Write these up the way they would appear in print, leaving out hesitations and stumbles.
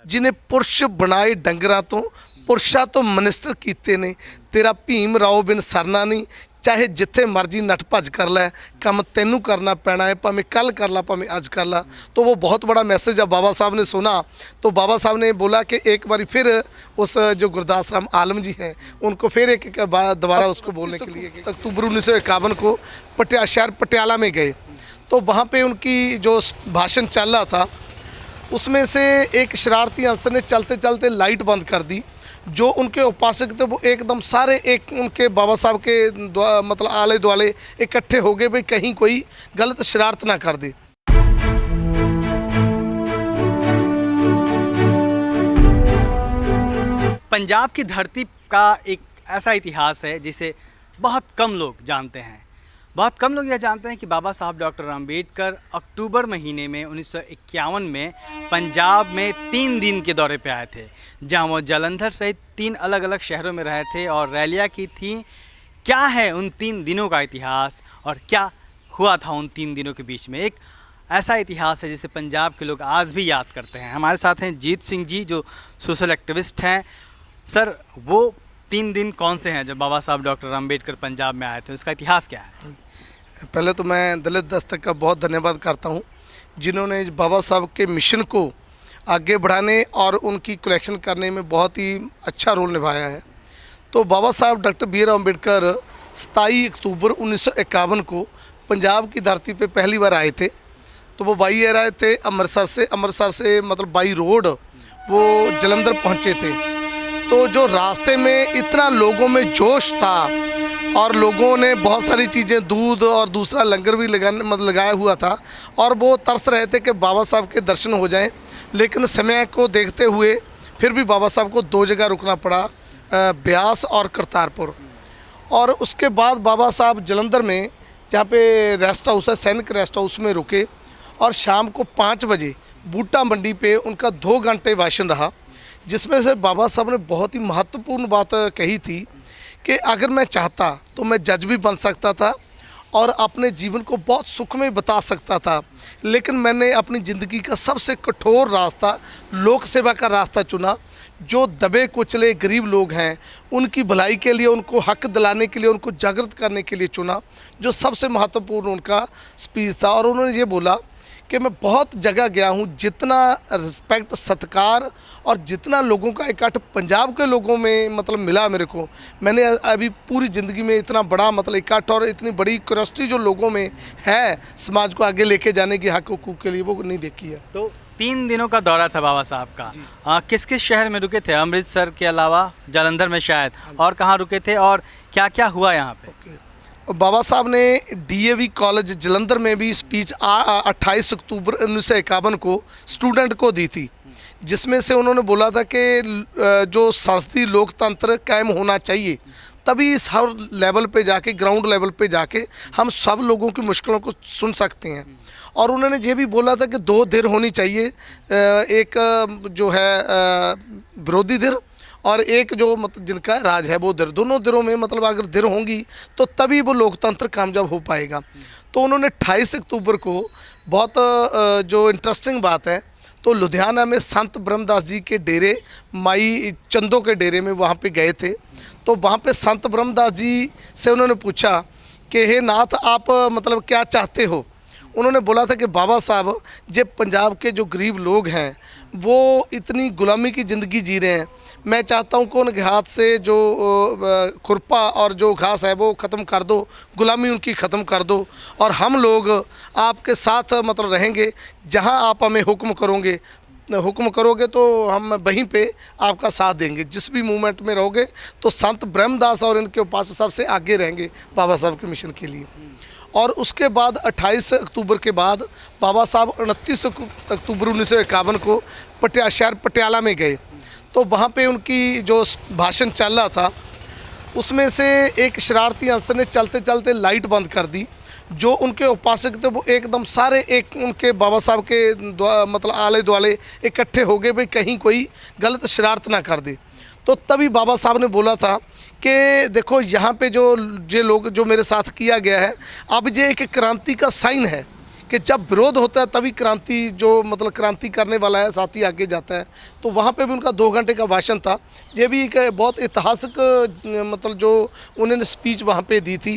जिन्हें पुरुष बनाए डंगरां तो पुरुषां तो मिनिस्टर कीते ने। तेरा भीम राव बिन सरना नहीं, चाहे जिथे मर्जी नट भज कर लै, काम तेनू करना पैना है, भावें कल कर ला भावें अज कर ला। तो वो बहुत बड़ा मैसेज जब बाबा साहब ने सुना तो बाबा साहब ने बोला कि एक बार फिर उस जो गुरदास राम आलम जी हैं उनको फिर एक दोबारा उसको बोलने के लिए अक्टूबर 1951 को शहर पटियाला में गए। तो वहाँ पे उनकी जो भाषण चल रहा था उसमें से एक शरारती अंसर ने चलते चलते लाइट बंद कर दी। जो उनके उपासक थे वो एकदम सारे एक उनके बाबा साहब के मतलब आले दुआले इकट्ठे हो गए भाई कहीं कोई गलत शरारत ना कर दे। पंजाब की धरती का एक ऐसा इतिहास है जिसे बहुत कम लोग जानते हैं। बहुत कम लोग यह जानते हैं कि बाबा साहब डॉक्टर अम्बेडकर अक्टूबर महीने में 1951 में पंजाब में 3 दिन के दौरे पे आए थे, जहां वो जालंधर सहित 3 अलग अलग शहरों में रहे थे और रैलियां की थी। क्या है उन 3 दिनों का इतिहास और क्या हुआ था उन 3 दिनों के बीच में? एक ऐसा इतिहास है जिसे पंजाब के लोग आज भी याद करते हैं। हमारे साथ हैं जीत सिंह जी जो सोशल एक्टिविस्ट हैं। सर, वो 3 दिन कौन से हैं जब बाबा साहब डॉक्टर अम्बेडकर पंजाब में आए थे, उसका इतिहास क्या है? पहले तो मैं दलित दस्तक का बहुत धन्यवाद करता हूं जिन्होंने बाबा साहब के मिशन को आगे बढ़ाने और उनकी कलेक्शन करने में बहुत ही अच्छा रोल निभाया है। तो बाबा साहब डॉक्टर बी आर अम्बेडकर 27 अक्टूबर 1951 को पंजाब की धरती पे पहली बार आए थे। तो वो बाई एयर आए थे अमृतसर से मतलब बाई रोड वो जालंधर पहुँचे थे। तो जो रास्ते में इतना लोगों में जोश था और लोगों ने बहुत सारी चीज़ें दूध और दूसरा लंगर भी लगाया हुआ था और वो तरस रहे थे कि बाबा साहब के दर्शन हो जाएं। लेकिन समय को देखते हुए फिर भी बाबा साहब को 2 जगह रुकना पड़ा, ब्यास और करतारपुर। और उसके बाद बाबा साहब जालंधर में जहाँ पे रेस्ट हाउस है सैनिक रेस्ट हाउस में रुके और शाम को 5 बजे बूटा मंडी पे उनका 2 घंटे भाषण रहा, जिसमें से बाबा साहब ने बहुत ही महत्वपूर्ण बात कही थी कि अगर मैं चाहता तो मैं जज भी बन सकता था और अपने जीवन को बहुत सुखमय बता सकता था, लेकिन मैंने अपनी ज़िंदगी का सबसे कठोर रास्ता लोक सेवा का रास्ता चुना। जो दबे कुचले गरीब लोग हैं उनकी भलाई के लिए, उनको हक दिलाने के लिए, उनको जागृत करने के लिए चुना, जो सबसे महत्वपूर्ण उनका स्पीच था। और उन्होंने ये बोला कि मैं बहुत जगह गया हूँ, जितना रिस्पेक्ट सत्कार और जितना लोगों का इकट्ठ पंजाब के लोगों में मतलब मिला मेरे को, मैंने अभी पूरी ज़िंदगी में इतना बड़ा मतलब इकट्ठ और इतनी बड़ी क्यूरियोसिटी जो लोगों में है समाज को आगे लेके जाने की हक हकूक़ के लिए, वो नहीं देखी है। तो 3 दिनों का दौरा था बाबा साहब का। किस किस शहर में रुके थे? अमृतसर के अलावा जालंधर में शायद, और कहाँ रुके थे और क्या क्या हुआ यहाँ पे? बाबा साहब ने DAV कॉलेज जालंधर में भी स्पीच 28 अक्टूबर 1951 को स्टूडेंट को दी थी, जिसमें से उन्होंने बोला था कि जो संसदीय लोकतंत्र कायम होना चाहिए, तभी इस हर लेवल पे जाके ग्राउंड लेवल पे जाके हम सब लोगों की मुश्किलों को सुन सकते हैं। और उन्होंने ये भी बोला था कि 2 धिर होनी चाहिए, एक जो है विरोधी धिर और एक जो मतलब जिनका राज है वो धिर। दोनों धिरों में मतलब अगर धिर होंगी तो तभी वो लोकतंत्र कामयाब हो पाएगा। तो उन्होंने 28 अक्टूबर को बहुत जो इंटरेस्टिंग बात है, तो लुधियाना में संत ब्रह्मदास जी के डेरे माई चंदो के डेरे में वहाँ पे गए थे। तो वहाँ पे संत ब्रह्मदास जी से उन्होंने पूछा कि हे नाथ, आप मतलब क्या चाहते हो? उन्होंने बोला था कि बाबा साहब, जे पंजाब के जो गरीब लोग हैं वो इतनी गुलामी की ज़िंदगी जी रहे हैं, मैं चाहता हूं कि उनके हाथ से जो खुरपा और जो घास है वो ख़त्म कर दो, गुलामी उनकी ख़त्म कर दो और हम लोग आपके साथ मतलब रहेंगे। जहां आप हमें हुक्म करोगे तो हम वहीं पे आपका साथ देंगे। जिस भी मूवमेंट में रहोगे तो संत ब्रह्मदास और इनके उपासक सबसे आगे रहेंगे बाबा साहब के मिशन के लिए। और उसके बाद 28 अक्टूबर के बाद बाबा साहब 29 अक्टूबर 1951 को शहर पटियाला में गए। तो वहाँ पे उनकी जो भाषण चल रहा था उसमें से एक शरारती अंसर ने चलते चलते लाइट बंद कर दी। जो उनके उपासक थे वो एकदम सारे एक उनके बाबा साहब के मतलब आले दुआले इकट्ठे हो गए भाई कहीं कोई गलत शरारत ना कर दे। तो तभी बाबा साहब ने बोला था कि देखो यहाँ पे जो लोग जो मेरे साथ किया गया है, अब ये एक क्रांति का साइन है कि जब विरोध होता है तभी क्रांति जो मतलब क्रांति करने वाला है साथी आगे जाता है। तो वहाँ पे भी उनका 2 घंटे का भाषण था। ये भी एक बहुत ऐतिहासिक मतलब जो उन्होंने स्पीच वहाँ पे दी थी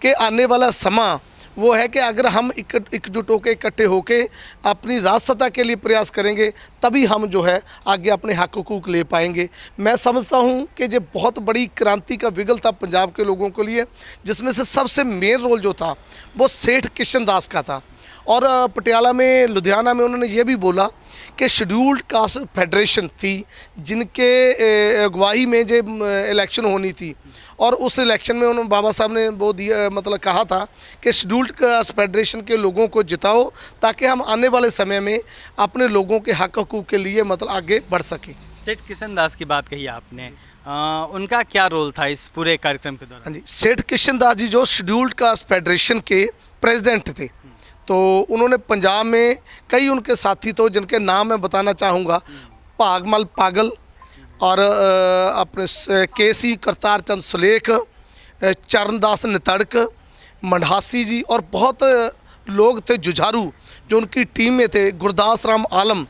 कि आने वाला समा वो है कि अगर हम एकजुट होकर इकट्ठे होकर अपनी राष्ट्रता के लिए प्रयास करेंगे तभी हम जो है आगे अपने हक हकूक़ ले पाएंगे। मैं समझता हूँ कि ये बहुत बड़ी क्रांति का विगल था पंजाब के लोगों के लिए, जिसमें से सबसे मेन रोल जो था वो सेठ किशन दास का था। और पटियाला में लुधियाना में उन्होंने ये भी बोला कि शेड्यूल्ड कास्ट फेडरेशन थी जिनके अगुवाई में जो इलेक्शन होनी थी, और उस इलेक्शन में उन्होंने बाबा साहब ने वो दिया मतलब कहा था कि शेड्यूल्ड कास्ट फेडरेशन के लोगों को जिताओ ताकि हम आने वाले समय में अपने लोगों के हक हकूक़ के लिए मतलब आगे बढ़ सकें। सेठ किशन दास की बात कही आपने, उनका क्या रोल था इस पूरे कार्यक्रम के दौरान? हाँ जी, सेठ किशन दास जी जो शेड्यूल्ड कास्ट फेडरेशन के प्रेसिडेंट थे, तो उन्होंने पंजाब में कई उनके साथी तो जिनके नाम मैं बताना चाहूँगा, भागमल पागल और अपने केसी करतार चंद सुलेख, चरणदास नितड़क, मंडासी जी और बहुत लोग थे जुझारू जो उनकी टीम में थे। गुरदास राम आलम,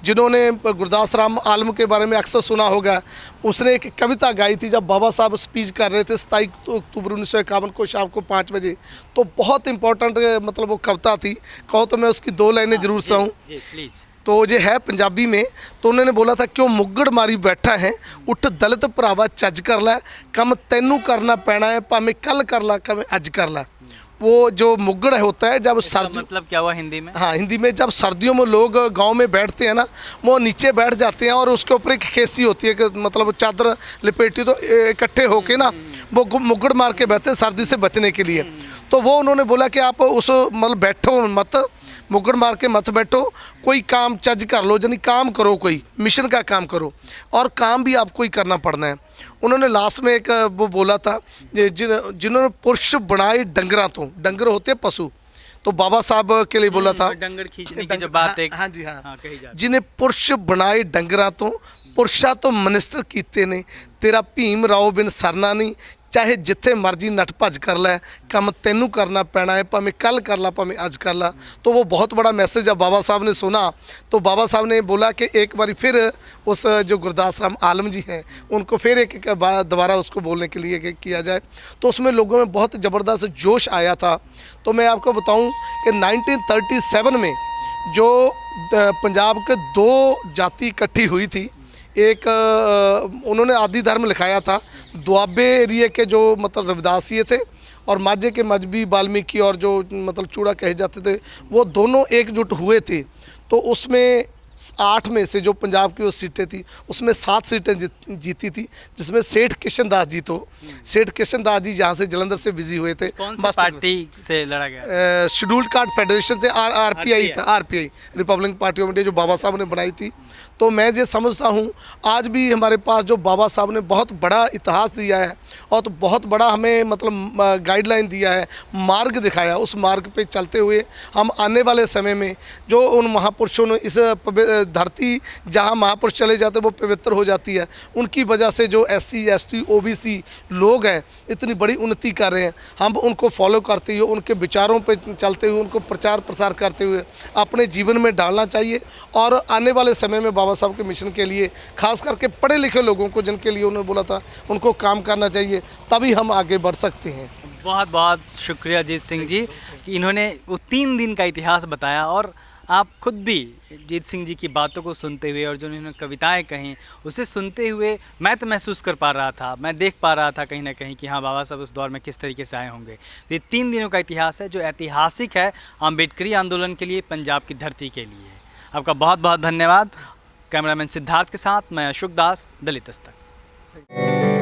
जिन्होंने गुरदास राम आलम के बारे में अक्सर सुना होगा, उसने एक कविता गाई थी जब बाबा साहब स्पीच कर रहे थे 27 अक्टूबर 1951 को शाम को 5 बजे। तो बहुत इंपॉर्टेंट मतलब वो कविता थी, कहो तो मैं उसकी 2 लाइनें जरूर सुनाऊं। तो ये है पंजाबी में। तो उन्होंने बोला था, क्यों मुगड़ मारी बैठा है, उठ दलित भरावा चज कर ला, कम तैनू करना पैना है, भावें कल कर ला कम अज कर ला। वो जो मुगड़ होता है जब सर्दी, मतलब क्या हुआ हिंदी में? हाँ, हिंदी में जब सर्दियों में लोग गांव में बैठते हैं ना, वो नीचे बैठ जाते हैं और उसके ऊपर एक खेसी होती है कि मतलब चादर लिपेटी, तो इकट्ठे होके ना वो मुगड़ मार के बैठते हैं सर्दी से बचने के लिए। तो वो उन्होंने बोला कि आप उस मतलब बैठो मत, मुगड़ मार के मत बैठो, कोई काम चज कर लो, यानी काम करो, कोई मिशन का काम करो, और काम भी आपको ही करना पड़ना है। उन्होंने लास्ट में एक वो बोला था, जिन्होंने पुरुष बनाए डंगरा तो, डंगर होते हैं पशु, तो बाबा साहब के लिए बोला था डंगर खींचने की जो बात है। हाँ जी, हाँ, कही जाती। जिन्हें पुरुष बनाए डंगरा तो, पुरुषा तो मिनिस्टर कीते ने, तेरा भीम राव बिन सरना नहीं, चाहे जिथे मर्जी नट भज कर लै, कम तेनू करना पैना है, भावें कल कर ला भावें अज कर ला। तो वो बहुत बड़ा मैसेज जब बाबा साहब ने सुना, तो बाबा साहब ने बोला कि एक बार फिर उस जो गुरदास राम आलम जी हैं उनको फिर एक बार दोबारा उसको बोलने के लिए किया जाए। तो उसमें लोगों में बहुत ज़बरदस्त जोश आया था। तो मैं आपको बताऊं कि 1937 में जो पंजाब के 2 जाति इकट्ठी हुई थी, एक उन्होंने आदि धर्म लिखाया था, दुआबे एरिए के जो मतलब रविदासिये थे और माझे के मजहबी वाल्मीकि और जो मतलब चूड़ा कहे जाते थे, वो दोनों एकजुट हुए थे। तो उसमें 8 में से जो पंजाब की वो सीटें थी उसमें 7 सीटें जीती थी, जिसमें सेठ किशन दास जी, तो सेठ किशन दास जी यहाँ से जलंधर से बिजी हुए थे। कौन सी पार्टी से लड़ा गया? शेड्यूल्ड कार्ड फेडरेशन थे, आरपीआई था, RPI Republican party of India जो बाबा साहब ने बनाई थी। तो मैं ये समझता हूँ आज भी हमारे पास जो बाबा साहब ने बहुत बड़ा इतिहास दिया है और तो बहुत बड़ा हमें मतलब गाइडलाइन दिया है, मार्ग दिखाया, उस मार्ग पे चलते हुए हम आने वाले समय में जो उन महापुरुषों ने इस धरती जहाँ महापुरुष चले जाते वो पवित्र हो जाती है, उनकी वजह से जो SC ST OBC लोग हैं इतनी बड़ी उन्नति कर रहे हैं, हम उनको फॉलो करते हुए उनके विचारों पे चलते हुए उनको प्रचार प्रसार करते हुए अपने जीवन में डालना चाहिए। और आने वाले समय में बाबा साहब के मिशन के लिए खास करके पढ़े लिखे लोगों को जिनके लिए उन्होंने बोला था उनको काम करना चाहिए, तभी हम आगे बढ़ सकते हैं। बहुत बहुत शुक्रिया जीत सिंह जी कि इन्होंने वो 3 दिन का इतिहास बताया, और आप खुद भी जीत सिंह जी की बातों को सुनते हुए और जो उन्होंने कविताएं कहीं उसे सुनते हुए मैं तो महसूस कर पा रहा था, मैं देख पा रहा था कहीं ना कहीं कि हाँ बाबा साहब उस दौर में किस तरीके से आए होंगे। ये 3 दिनों का इतिहास है जो ऐतिहासिक है अम्बेडकरी आंदोलन के लिए, पंजाब की धरती के लिए। आपका बहुत बहुत धन्यवाद। कैमरामैन सिद्धार्थ के साथ मैं अशोक दास, दलित दस्तक।